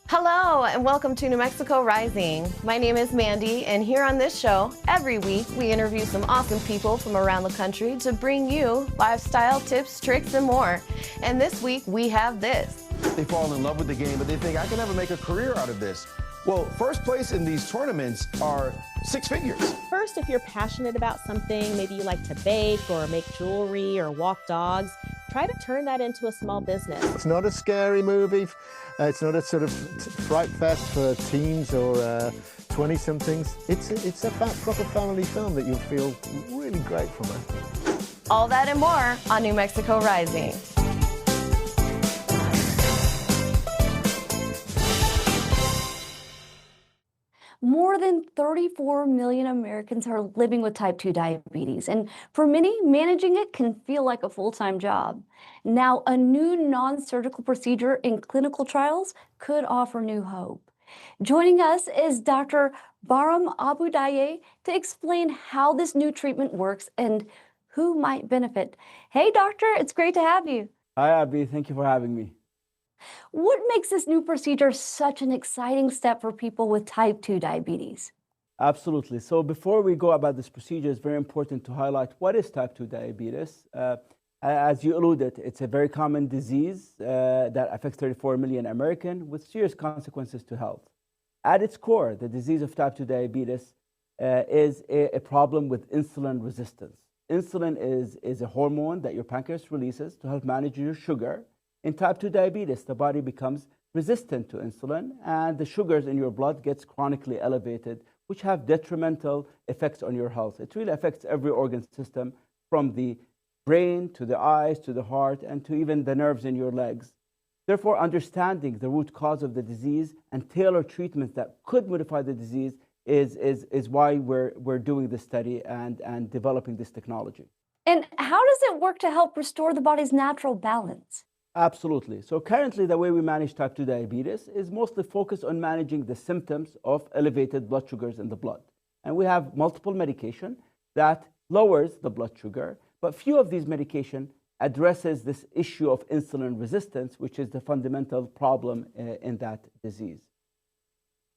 Hello, and welcome to New Mexico Rising. My name is Mandy, and here on this show, every week we interview some awesome people from around the country to bring you lifestyle tips, tricks, and more. And this week we have this. They fall in love with the game, but they think, I can never make a career out of this. Well, first place in these tournaments are six figures. First, if you're passionate about something, maybe you like to bake or make jewelry or walk dogs, try to turn that into a small business. It's not a scary movie. It's not a sort of fright fest for teens or 20-somethings. It's a proper family film that you'll feel really great from it. All that and more on New Mexico Rising. More than 34 million Americans are living with type 2 diabetes, and for many, managing it can feel like a full-time job. Now, a new non-surgical procedure in clinical trials could offer new hope. Joining us is Dr. Barham Abu Dayyeh to explain how this new treatment works and who might benefit. Hey, doctor, it's great to have you. Hi, Abby. Thank you for having me. What makes this new procedure such an exciting step for people with type 2 diabetes? Absolutely. So before we go about this procedure, it's very important to highlight what is type 2 diabetes. As you alluded, it's a very common disease that affects 34 million Americans with serious consequences to health. At its core, the disease of type 2 diabetes is a problem with insulin resistance. Insulin is a hormone that your pancreas releases to help manage your sugar. In type 2 diabetes, the body becomes resistant to insulin, and the sugars in your blood gets chronically elevated, which have detrimental effects on your health. It really affects every organ system, from the brain to the eyes to the heart and to even the nerves in your legs. Therefore, understanding the root cause of the disease and tailored treatment that could modify the disease is why we're doing this study and developing this technology. And how does it work to help restore the body's natural balance? Absolutely. So currently, the way we manage type 2 diabetes is mostly focused on managing the symptoms of elevated blood sugars in the blood. And we have multiple medication that lowers the blood sugar, but few of these medication addresses this issue of insulin resistance, which is the fundamental problem in that disease.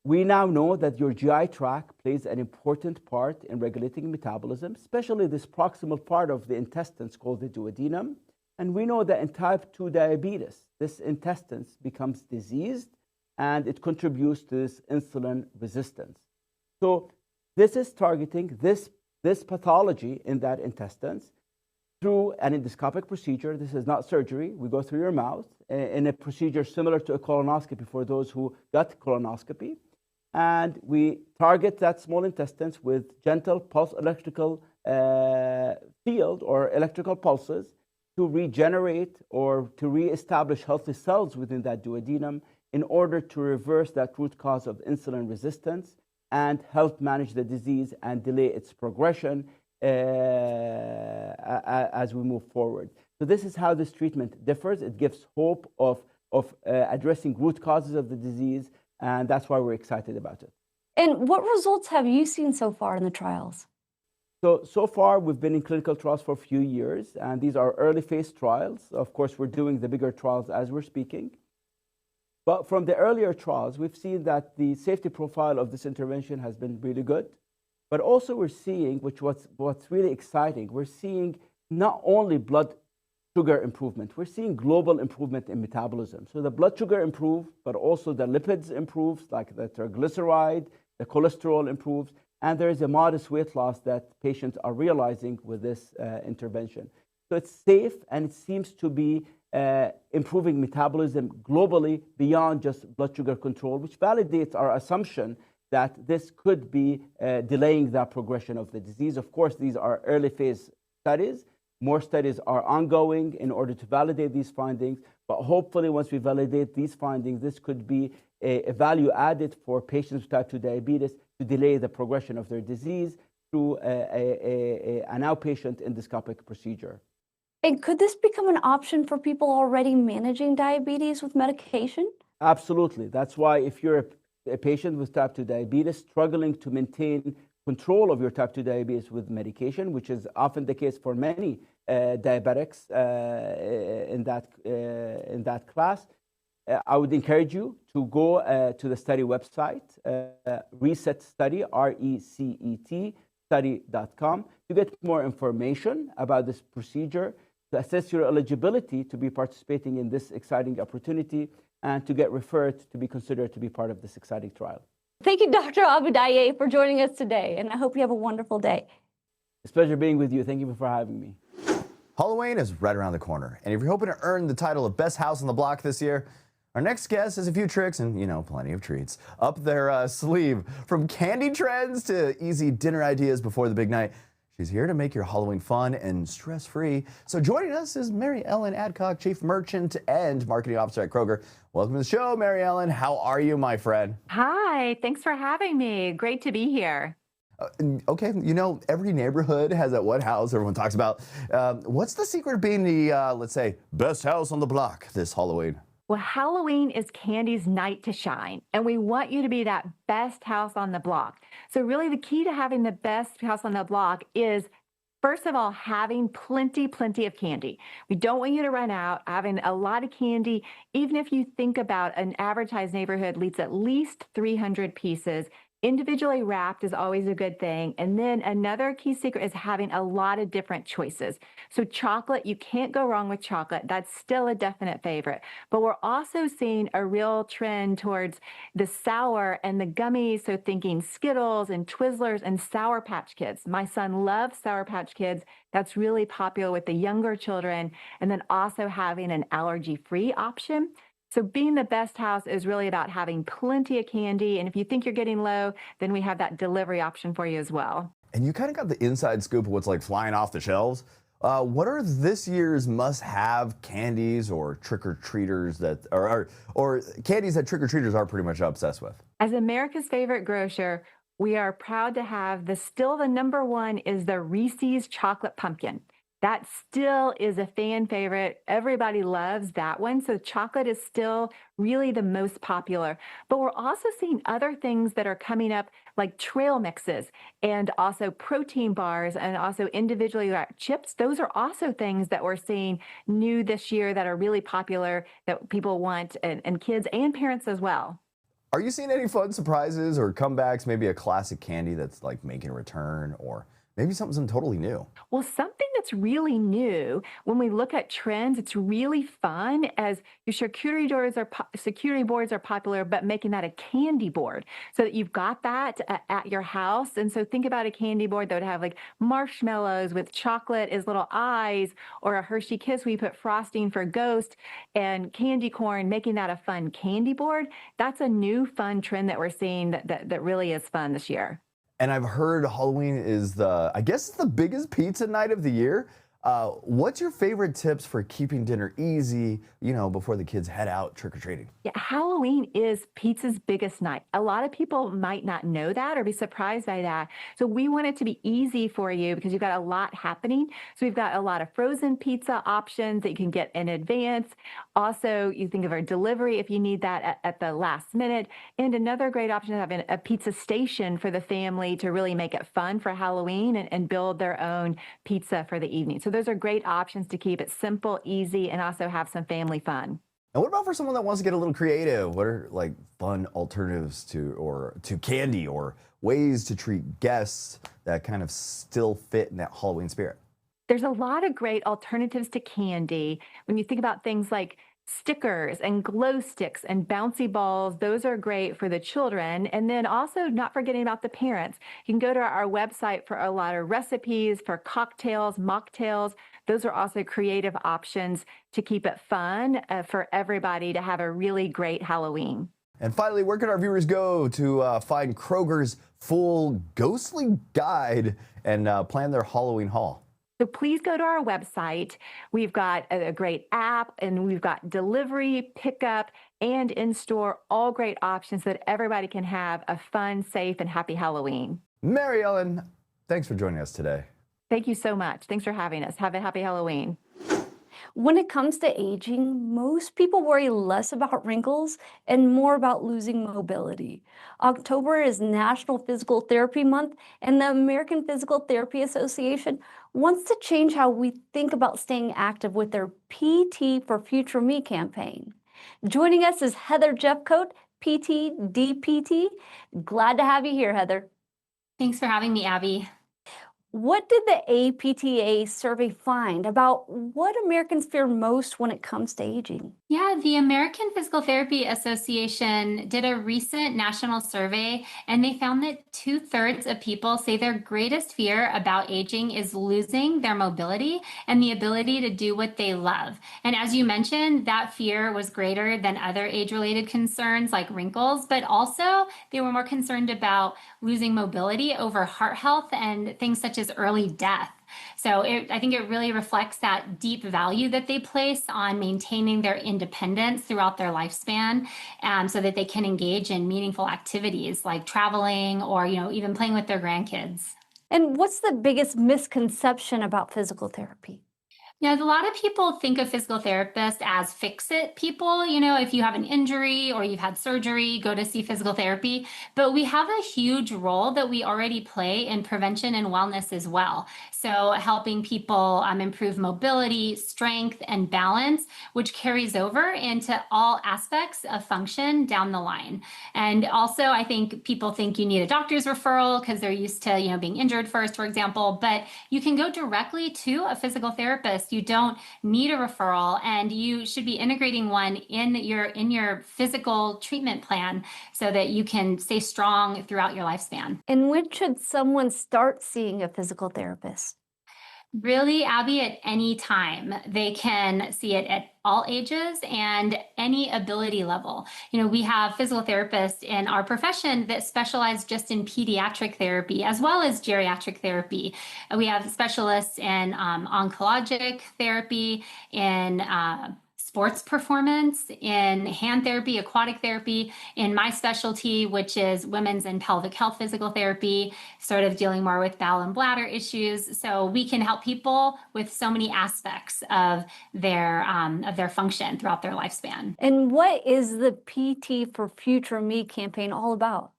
We now know that your GI tract plays an important part in regulating metabolism, especially this proximal part of the intestines called the duodenum. And we know that in type 2 diabetes, this intestine becomes diseased and it contributes to this insulin resistance. So this is targeting this pathology in that intestines through an endoscopic procedure. This is not surgery. We go through your mouth in a procedure similar to a colonoscopy for those who got colonoscopy. And we target that small intestines with gentle pulse electrical field or electrical pulses to regenerate or to reestablish healthy cells within that duodenum in order to reverse that root cause of insulin resistance and help manage the disease and delay its progression as we move forward. So this is how this treatment differs. It gives hope of addressing root causes of the disease, and that's why we're excited about it. And what results have you seen so far in the trials? So far, we've been in clinical trials for a few years, and these are early phase trials. Of course, we're doing the bigger trials as we're speaking. But from the earlier trials, we've seen that the safety profile of this intervention has been really good. But also we're seeing, what's really exciting, we're seeing not only blood sugar improvement, we're seeing global improvement in metabolism. So the blood sugar improves, but also the lipids improves, like the triglyceride, the cholesterol improves. And there is a modest weight loss that patients are realizing with this intervention. So it's safe, and it seems to be improving metabolism globally beyond just blood sugar control, which validates our assumption that this could be delaying the progression of the disease. Of course, these are early phase studies. More studies are ongoing in order to validate these findings. But hopefully, once we validate these findings, this could be a value added for patients with type 2 diabetes to delay the progression of their disease through an outpatient endoscopic procedure. And could this become an option for people already managing diabetes with medication? Absolutely. That's why if you're a patient with type 2 diabetes struggling to maintain control of your type 2 diabetes with medication, which is often the case for many diabetics in that class, I would encourage you to go to the study website, Reset Study, RECET, study.com, to get more information about this procedure, to assess your eligibility to be participating in this exciting opportunity, and to get referred to be considered to be part of this exciting trial. Thank you, Dr. Abu Dayyeh, for joining us today, and I hope you have a wonderful day. It's a pleasure being with you. Thank you for having me. Halloween is right around the corner, and if you're hoping to earn the title of Best House on the Block this year, our next guest has a few tricks and, plenty of treats up their sleeve. From candy trends to easy dinner ideas before the big night, she's here to make your Halloween fun and stress-free. So joining us is Mary Ellen Adcock, Chief Merchant and Marketing Officer at Kroger. Welcome to the show, Mary Ellen. How are you, my friend? Hi, thanks for having me. Great to be here. Okay, every neighborhood has that one house everyone talks about. What's the secret of being the, let's say, best house on the block this Halloween? Well, Halloween is candy's night to shine, and we want you to be that best house on the block. So really the key to having the best house on the block is, first of all, having plenty of candy. We don't want you to run out. Having a lot of candy, even if you think about an advertised neighborhood leads at least 300 pieces. Individually wrapped is always a good thing. And then another key secret is having a lot of different choices. So chocolate, you can't go wrong with chocolate. That's still a definite favorite. But we're also seeing a real trend towards the sour and the gummies. So thinking Skittles and Twizzlers and Sour Patch Kids. My son loves Sour Patch Kids. That's really popular with the younger children. And then also having an allergy-free option. So being the best house is really about having plenty of candy. And if you think you're getting low, then we have that delivery option for you as well. And you kind of got the inside scoop of what's like flying off the shelves. What are this year's must-have candies or trick-or-treaters that, or candies that trick-or-treaters are pretty much obsessed with? As America's favorite grocer, we are proud to have still the number one is the Reese's Chocolate Pumpkin. That still is a fan favorite. Everybody loves that one. So chocolate is still really the most popular. But we're also seeing other things that are coming up like trail mixes and also protein bars and also individually wrapped chips. Those are also things that we're seeing new this year that are really popular that people want and kids and parents as well. Are you seeing any fun surprises or comebacks? Maybe a classic candy that's like making a return, or maybe something totally new? Well, something that's really new, when we look at trends, it's really fun as your charcuterie boards are popular, but making that a candy board so that you've got that at your house. And so think about a candy board that would have like marshmallows with chocolate as little eyes, or a Hershey Kiss where you put frosting for ghost and candy corn, making that a fun candy board. That's a new fun trend that we're seeing that really is fun this year. And I've heard Halloween is I guess it's the biggest pizza night of the year. What's your favorite tips for keeping dinner easy, before the kids head out trick-or-treating? Yeah, Halloween is pizza's biggest night. A lot of people might not know that or be surprised by that. So we want it to be easy for you because you've got a lot happening. So we've got a lot of frozen pizza options that you can get in advance. Also, you think of our delivery if you need that at the last minute. And another great option is having a pizza station for the family to really make it fun for Halloween and build their own pizza for the evening. So those are great options to keep it simple, easy, and also have some family fun. And what about for someone that wants to get a little creative? What are like fun alternatives to candy or ways to treat guests that kind of still fit in that Halloween spirit? There's a lot of great alternatives to candy. When you think about things like stickers and glow sticks and bouncy balls, those are great for the children. And then also not forgetting about the parents. You can go to our website for a lot of recipes for cocktails, mocktails. Those are also creative options to keep it fun for everybody to have a really great Halloween. And finally, where can our viewers go to find Kroger's full ghostly guide and plan their Halloween haul? So please go to our website. We've got a great app, and we've got delivery, pickup, and in-store, all great options so that everybody can have a fun, safe, and happy Halloween. Mary Ellen, thanks for joining us today. Thank you so much. Thanks for having us. Have a happy Halloween. When it comes to aging, most people worry less about wrinkles and more about losing mobility. October is National Physical Therapy Month, and the American Physical Therapy Association wants to change how we think about staying active with their PT for Future Me campaign. Joining us is Heather Jeffcoat, PT, DPT. Glad to have you here, Heather. Thanks for having me, Abby. What did the APTA survey find about what Americans fear most when it comes to aging? Yeah, the American Physical Therapy Association did a recent national survey, and they found that 2/3 of people say their greatest fear about aging is losing their mobility and the ability to do what they love. And as you mentioned, that fear was greater than other age-related concerns like wrinkles, but also they were more concerned about losing mobility over heart health and things such as early death. So I think it really reflects that deep value that they place on maintaining their independence throughout their lifespan, so that they can engage in meaningful activities like traveling or, even playing with their grandkids. And what's the biggest misconception about physical therapy? Yeah, a lot of people think of physical therapists as fix-it people. If you have an injury or you've had surgery, go to see physical therapy. But we have a huge role that we already play in prevention and wellness as well. So helping people improve mobility, strength, and balance, which carries over into all aspects of function down the line. And also, I think people think you need a doctor's referral because they're used to, being injured first, for example. But you can go directly to a physical therapist. You don't need a referral, and you should be integrating one in your physical treatment plan so that you can stay strong throughout your lifespan. And when should someone start seeing a physical therapist? Really, Abby, at any time. They can see it at all ages and any ability level. We have physical therapists in our profession that specialize just in pediatric therapy as well as geriatric therapy. We have specialists in oncologic therapy, in sports performance, in hand therapy, aquatic therapy, in my specialty, which is women's and pelvic health physical therapy, sort of dealing more with bowel and bladder issues. So we can help people with so many aspects of their function throughout their lifespan. And what is the PT for Future Me campaign all about?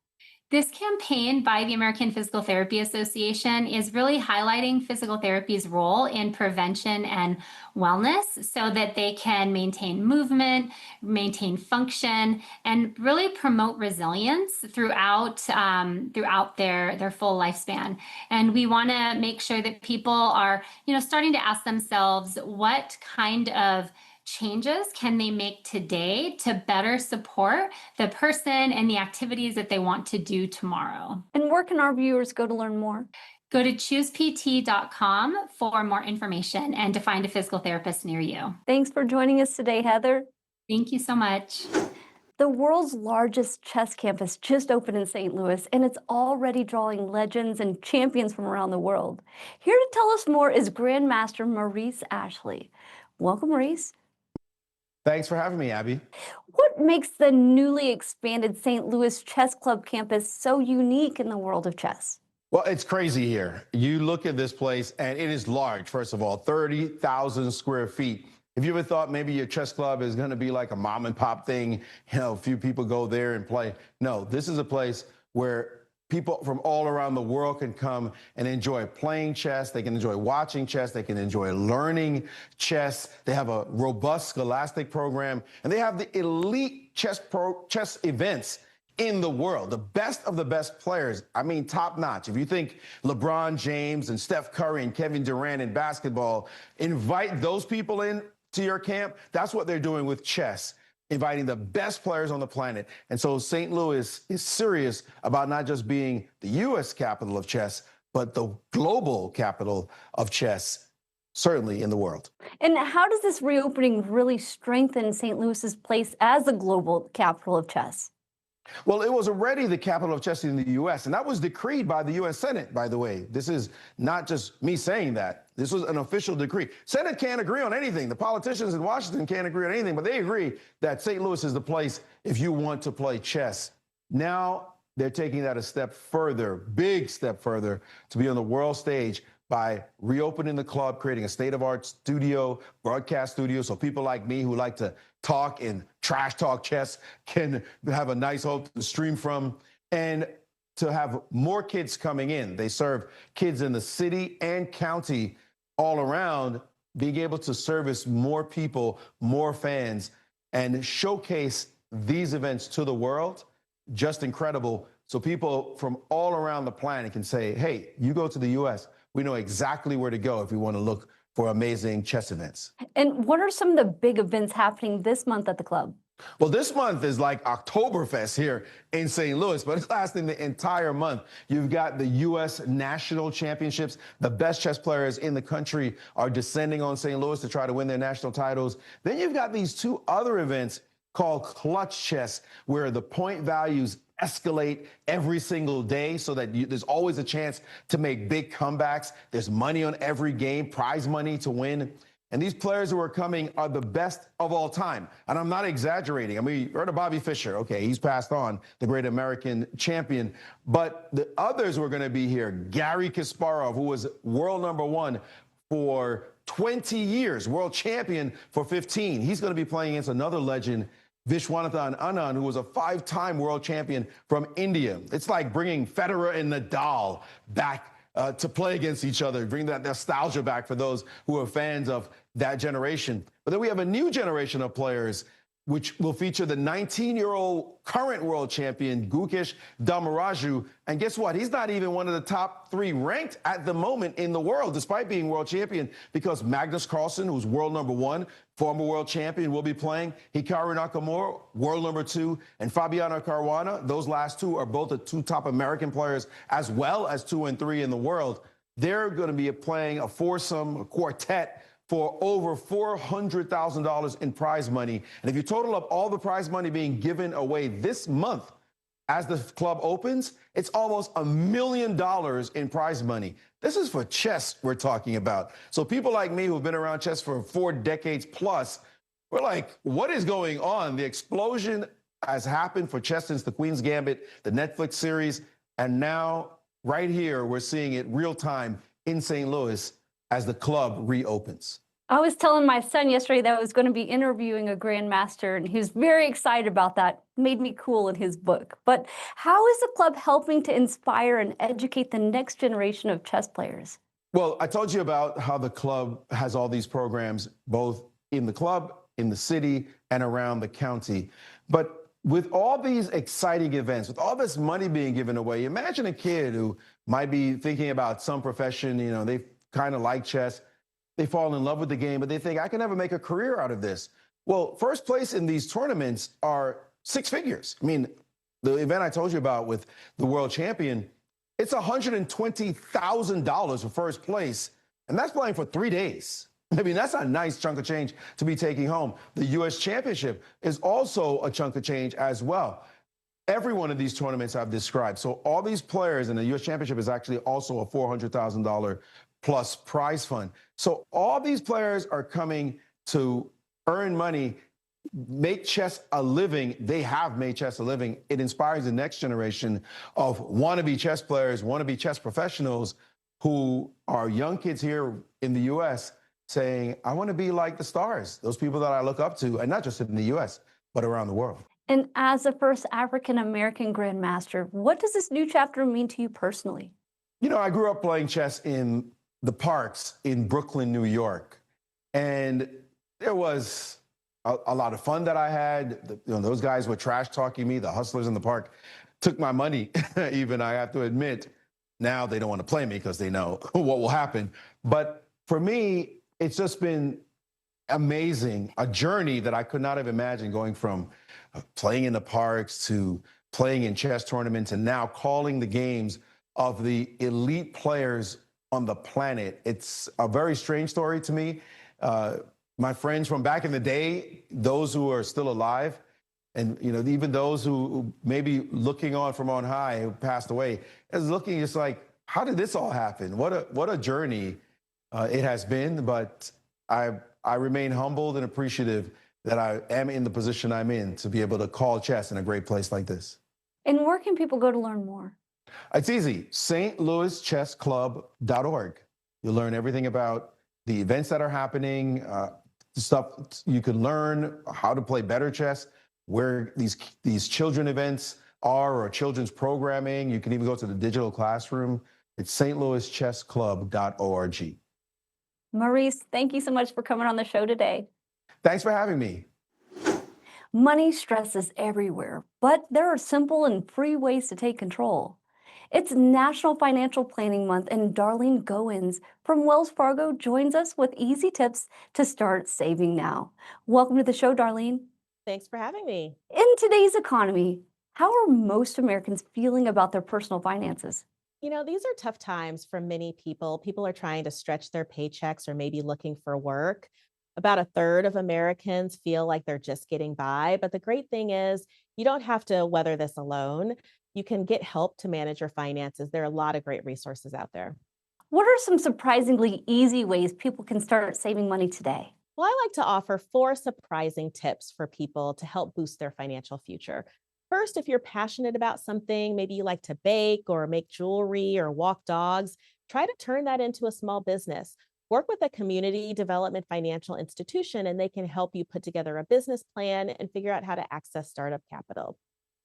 This campaign by the American Physical Therapy Association is really highlighting physical therapy's role in prevention and wellness so that they can maintain movement, maintain function, and really promote resilience throughout their full lifespan. And we want to make sure that people are, starting to ask themselves what kind of changes can they make today to better support the person and the activities that they want to do tomorrow. And where can our viewers go to learn more? Go to choosept.com for more information and to find a physical therapist near you. Thanks for joining us today, Heather. Thank you so much. The world's largest chess campus just opened in St. Louis, and it's already drawing legends and champions from around the world. Here to tell us more is Grandmaster Maurice Ashley. Welcome, Maurice. Thanks for having me, Abby. What makes the newly expanded St. Louis Chess Club campus so unique in the world of chess? Well, it's crazy here. You look at this place, and it is large, first of all, 30,000 square feet. If you ever thought maybe your chess club is going to be like a mom and pop thing, a few people go there and play. No, this is a place where people from all around the world can come and enjoy playing chess. They can enjoy watching chess. They can enjoy learning chess. They have a robust scholastic program, and they have the elite chess events in the world. The best of the best players. I mean, top notch. If you think LeBron James and Steph Curry and Kevin Durant in basketball, invite those people in to your camp. That's what they're doing with chess, inviting the best players on the planet. And so St. Louis is serious about not just being the U.S. capital of chess, but the global capital of chess, certainly in the world. And how does this reopening really strengthen St. Louis's place as the global capital of chess? Well, it was already the capital of chess in the U.S., and that was decreed by the U.S. Senate, by the way. This is not just me saying that. This was an official decree. Senate can't agree on anything. The politicians in Washington can't agree on anything, but they agree that St. Louis is the place if you want to play chess. Now they're taking that a step further, big step further, to be on the world stage by reopening the club, creating a state-of-the-art studio, broadcast studio, so people like me who like to talk and trash talk chess can have a nice home to stream from, and to have more kids coming in. They serve kids in the city and county all around, being able to service more people, more fans. and showcase these events to the world. Just incredible. So people from all around the planet can say, hey, you go to the US, we know exactly where to go if you want to look for amazing chess events. And what are some of the big events happening this month at the club? Well, this month is like Oktoberfest here in St. Louis, but it's lasting the entire month. You've got the U.S. National Championships. The best chess players in the country are descending on St. Louis to try to win their national titles. Then you've got these two other events called Clutch Chess, where the point values escalate every single day so that there's always a chance to make big comebacks. There's money on every game, prize money to win. And these players who are coming are the best of all time. And I'm not exaggerating. I mean, you heard of Bobby Fischer. Okay, he's passed on, the great American champion. But the others who are going to be here, Garry Kasparov, who was world number one for 20 years, world champion for 15. He's going to be playing against another legend, Vishwanathan Anand, who was a 5-time world champion from India. It's like bringing Federer and Nadal back to play against each other, bring that nostalgia back for those who are fans of that generation. But then we have a new generation of players, which will feature the 19-year-old current world champion, Gukesh Damaraju. And guess what? He's not even one of the top 3 ranked at the moment in the world, despite being world champion, because Magnus Carlsen, who's world number 1, former world champion, will be playing. Hikaru Nakamura, world number 2, and Fabiano Caruana. Those last two are both the 2 top American players, as well as 2 and 3 in the world. They're going to be playing a foursome, a quartet, for over $400,000 in prize money. And if you total up all the prize money being given away this month as the club opens, it's almost $1 million in prize money. This is for chess we're talking about. So people like me who've been around chess for 4 decades plus, we're like, what is going on? The explosion has happened for chess since the Queen's Gambit, the Netflix series, and now right here, we're seeing it real time in St. Louis as the club reopens. I was telling my son yesterday that I was going to be interviewing a Grandmaster, and he was very excited about that. Made me cool in his book. But how is the club helping to inspire and educate the next generation of chess players? Well, I told you about how the club has all these programs, both in the club, in the city, and around the county. But with all these exciting events, with all this money being given away, imagine a kid who might be thinking about some profession, they kind of like chess. They fall in love with the game, but they think, I can never make a career out of this. Well, first place in these tournaments are 6 figures. I mean, the event I told you about with the world champion, it's $120,000 for first place, and that's playing for 3 days. I mean, that's a nice chunk of change to be taking home. The U.S. Championship is also a chunk of change as well. Every one of these tournaments I've described. So all these players, and the U.S. Championship is actually also a $400,000 plus prize fund. So all these players are coming to earn money, make chess a living. They have made chess a living. It inspires the next generation of wannabe chess players, wannabe chess professionals who are young kids here in the U.S. saying, I want to be like the stars, those people that I look up to, and not just in the U.S., but around the world. And as the first African-American Grandmaster, what does this new chapter mean to you personally? I grew up playing chess in the parks in Brooklyn, New York. And there was a lot of fun that I had. Those guys were trash talking me. The hustlers in the park took my money, even, I have to admit. Now they don't want to play me because they know what will happen. But for me, it's just been amazing, a journey that I could not have imagined, going from playing in the parks to playing in chess tournaments and now calling the games of the elite players on the planet. It's a very strange story to me. My friends from back in the day, those who are still alive, and even those who may be looking on from on high, who passed away, is looking just like, how did this all happen? What a journey it has been. But I remain humbled and appreciative that I am in the position I'm in to be able to call chess in a great place like this. And where can people go to learn more? It's easy, stlouischessclub.org. You'll learn everything about the events that are happening, stuff you can learn, how to play better chess, where these children events are, or children's programming. You can even go to the digital classroom. It's stlouischessclub.org. Maurice, thank you so much for coming on the show today. Thanks for having me. Money stress is everywhere, but there are simple and free ways to take control. It's National Financial Planning Month, and Darlene Goins from Wells Fargo joins us with easy tips to start saving now. Welcome to the show, Darlene. Thanks for having me. In today's economy, how are most Americans feeling about their personal finances? These are tough times for many people. People are trying to stretch their paychecks or maybe looking for work. About a third of Americans feel like they're just getting by. But the great thing is, you don't have to weather this alone. You can get help to manage your finances. There are a lot of great resources out there. What are some surprisingly easy ways people can start saving money today? Well, I like to offer 4 surprising tips for people to help boost their financial future. First, if you're passionate about something, maybe you like to bake or make jewelry or walk dogs, try to turn that into a small business. Work with a community development financial institution, and they can help you put together a business plan and figure out how to access startup capital.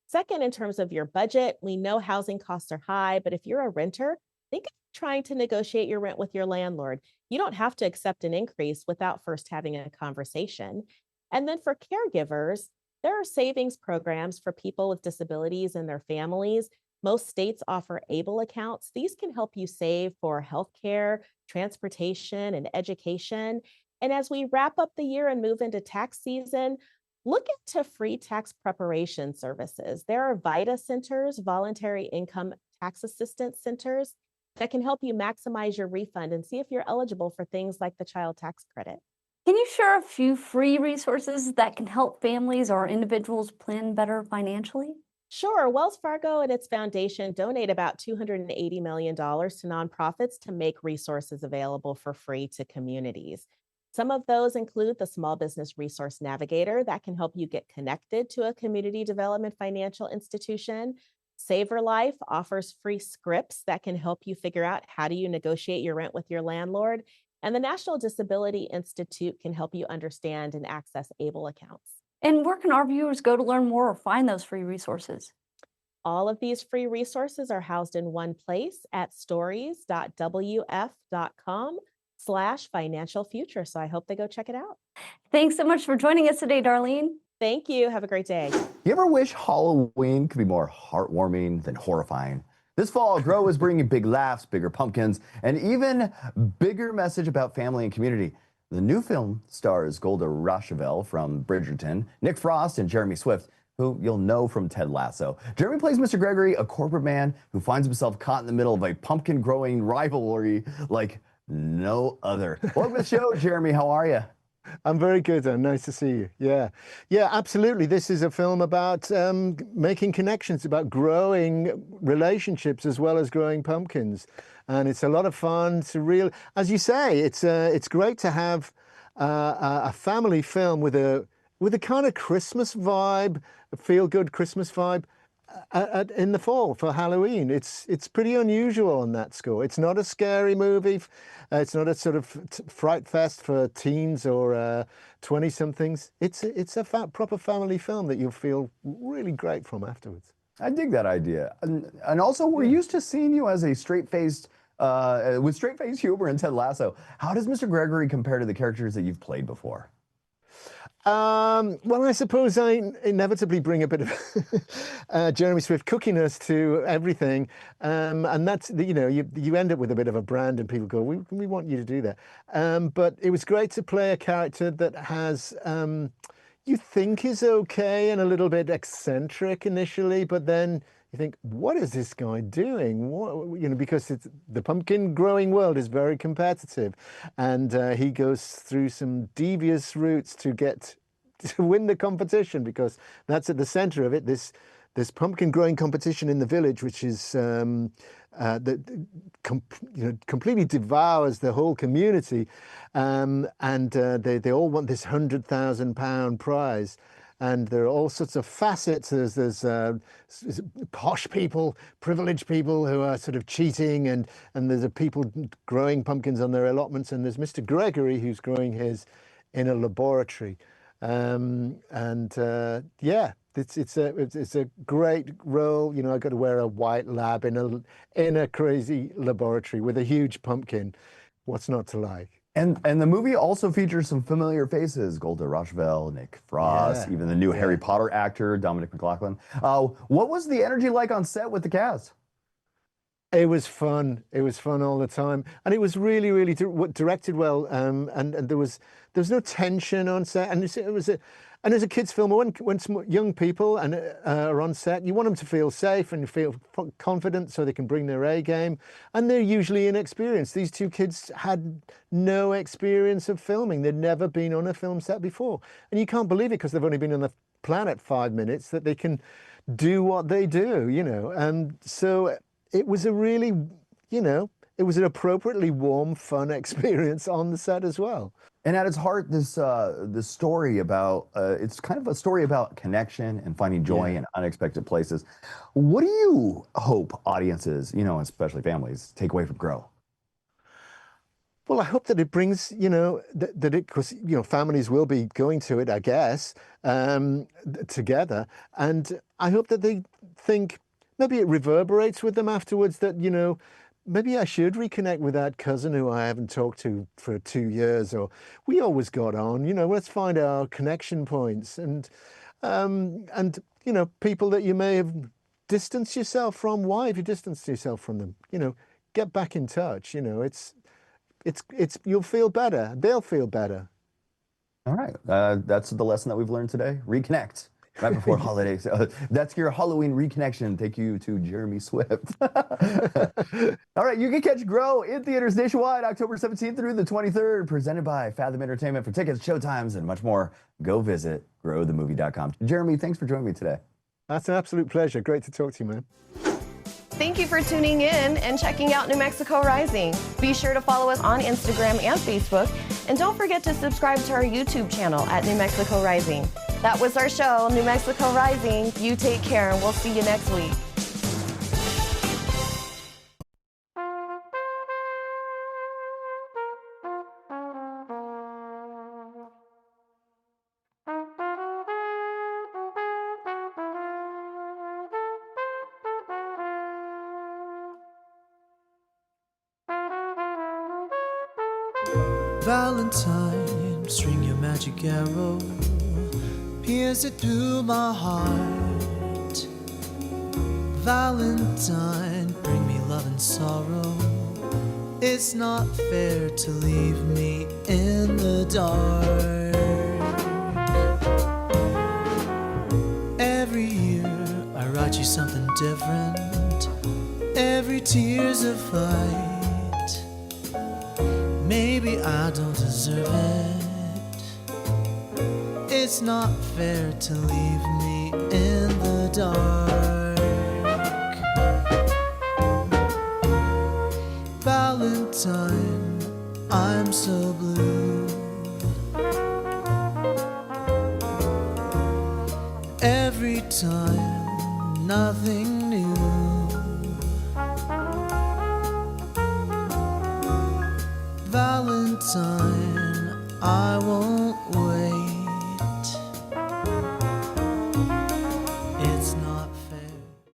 Second, in terms of your budget, we know housing costs are high, but if you're a renter, think of trying to negotiate your rent with your landlord. You don't have to accept an increase without first having a conversation. And then for caregivers, there are savings programs for people with disabilities and their families. Most states offer ABLE accounts. These can help you save for healthcare, transportation, and education. And as we wrap up the year and move into tax season, look into free tax preparation services. There are VITA centers, voluntary income tax assistance centers, that can help you maximize your refund and see if you're eligible for things like the child tax credit. Can you share a few free resources that can help families or individuals plan better financially? Sure, Wells Fargo and its foundation donate about $280 million to nonprofits to make resources available for free to communities. Some of those include the Small Business Resource Navigator that can help you get connected to a community development financial institution. Saver Life offers free scripts that can help you figure out how do you negotiate your rent with your landlord. And the National Disability Institute can help you understand and access ABLE accounts. And where can our viewers go to learn more or find those free resources? All of these free resources are housed in one place at stories.wf.com/financial future. So I hope they go check it out. Thanks so much for joining us today, Darlene. Thank you. Have a great day. You ever wish Halloween could be more heartwarming than horrifying? This fall, Grow is bringing big laughs, bigger pumpkins, and even bigger message about family and community. The new film stars Golda Rosheville from Bridgerton, Nick Frost, and Jeremy Swift, who you'll know from Ted Lasso. Jeremy plays Mr. Gregory, a corporate man who finds himself caught in the middle of a pumpkin-growing rivalry like no other. Welcome to the show, Jeremy. How are you? I'm very good, and nice to see you. Yeah, absolutely. This is a film about making connections, about growing relationships as well as growing pumpkins, and it's a lot of fun. As you say, it's great to have a family film with a kind of Christmas vibe, a feel-good Christmas vibe. In the fall for Halloween. It's pretty unusual on that score. It's not a scary movie. It's not a sort of fright fest for teens or 20-somethings. It's a proper family film that you'll feel really great from afterwards. I dig that idea. And also, we're used to seeing you as a straight-faced, with straight-faced humor in Ted Lasso. How does Mr. Gregory compare to the characters that you've played before? Well, I suppose I inevitably bring a bit of Jeremy Swift cookiness to everything, and that's you end up with a bit of a brand, and people go, "We want you to do that." But it was great to play a character that has you think is okay and a little bit eccentric initially, but then you think, what is this guy doing? Because the pumpkin growing world is very competitive, and he goes through some devious routes to win the competition, because that's at the center of it. This pumpkin growing competition in the village, which is completely devours the whole community, and they all want this £100,000 prize. And there are all sorts of facets. There's posh people, privileged people who are sort of cheating, and there's people growing pumpkins on their allotments, and there's Mr. Gregory who's growing his in a laboratory. It's a great role. I got to wear a white lab in a crazy laboratory with a huge pumpkin. What's not to like? And the movie also features some familiar faces: Golda Rochevelle, Nick Frost, even the new Harry Potter actor, Dominic McLaughlin. What was the energy like on set with the cast? It was fun. It was fun all the time, and it was really, really directed well. And there was no tension on set, and it was and as a kids' film, when young people are on set, you want them to feel safe and feel confident, so they can bring their A game. And they're usually inexperienced. These two kids had no experience of filming; they'd never been on a film set before, and you can't believe it because they've only been on the planet 5 minutes that they can do what they do, you know. And so it was a really, you know, it was an appropriately warm, fun experience on the set as well. And at its heart, this story about, it's kind of a story about connection and finding joy in unexpected places. What do you hope audiences, you know, especially families, take away from Grow? Well, I hope that it brings, you know, that it, because, you know, families will be going to it, I guess, together. And I hope that they think, maybe it reverberates with them afterwards, that, you know, maybe I should reconnect with that cousin who I haven't talked to for 2 years, or we always got on, you know, let's find our connection points. And you know, people that you may have distanced yourself from, why have you distanced yourself from them? You know, get back in touch, you know, it's you'll feel better, they'll feel better. All right, that's the lesson that we've learned today. Reconnect. Right before holidays. That's your Halloween reconnection. Take you to Jeremy Swift. All right, you can catch Grow in theaters nationwide October 17th through the 23rd, presented by Fathom Entertainment. For tickets, showtimes, and much more, go visit growthemovie.com. Jeremy, thanks for joining me today. That's an absolute pleasure. Great to talk to you, man. Thank you for tuning in and checking out New Mexico Rising. Be sure to follow us on Instagram and Facebook. And don't forget to subscribe to our YouTube channel at New Mexico Rising. That was our show, New Mexico Rising. You take care, and we'll see you next week. Valentine, string your magic arrow, pierce it through my heart. Valentine, bring me love and sorrow. It's not fair to leave me in the dark. Every year I write you something different. Every tear's a fight. Maybe I don't deserve it. It's not fair to leave me in the dark. Valentine, I'm so blue. Every time, nothing new. Valentine, I won't